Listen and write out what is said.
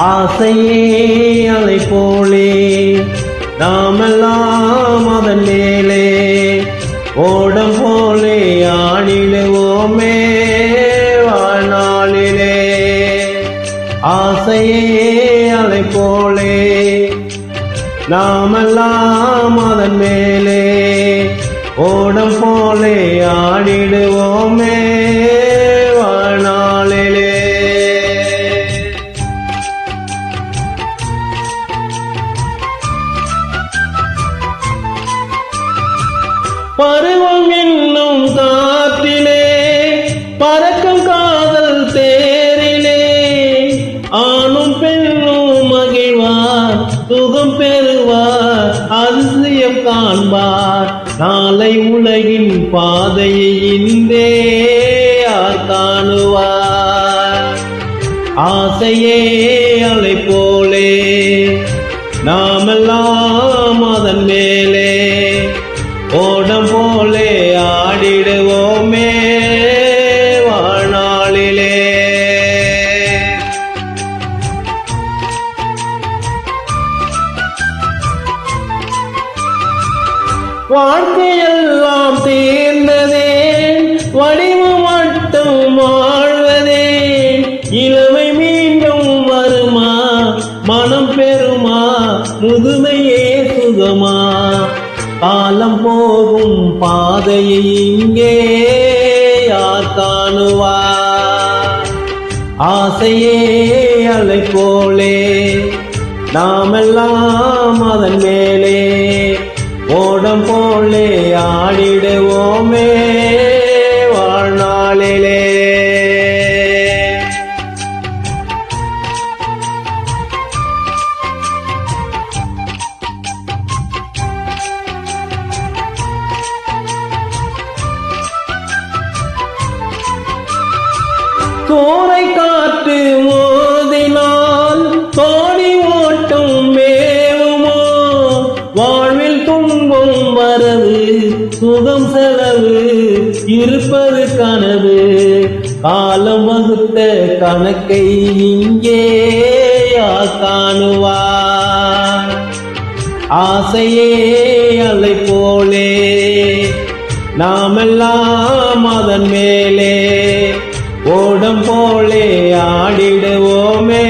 ஆசையே அலை போலே நாமெல்லாம் அதன் மேலே ஓடம் போலே ஆடிடுவோமே வாழ்நாளிலே. ஆசையே அலை போலே நாமெல்லாம் அதன் மேலே ஓடம் போலே ஆடிடுவோமே வாழ்நாளிலே. பருவம் என்னும் காற்றிலே பறக்கும் காதல் தேரிலே ஆணும் பெண்ணும் மகிழ்வார் சுகம் பெறுவார் அதிசயம் காண்பார் நாளை உலகின் பாதையை இன்றே யார் காணுவார். ஆசையே அலை போலே நாமெல்லாம் அதன் மேலே ஓடம் போலே ஆடிடுவோமே வாழ்நாளிலே. வாழ்க்கையெல்லாம் தீர்ந்ததே வடிவு மட்டும் வாழ்வதே இளமை மீண்டும் வருமா மனம் பெறுமா முதுமையே சுகமா காலம் போகும் பாதையை இங்கே யார் காணுவார். ஆசையே அலை போலே நாமெல்லாம் அதன் மேலே ஓடம் போலே ஆடிடுவோமே வாழ்நாளிலே. கோரை காற்று மோதினால் கோடி ஓட்டம் மேவுமோ வாழ்வில் துன்பம் வரவு சுகம் செலவு இருப்பது கனவு காலம் வகுத்த கணக்கை இங்கே யார் காணுவார். ஆசையே அலை போலே நாமெல்லாம் அதன் மேலே ஓடம் போலே ஆடிடுவோமே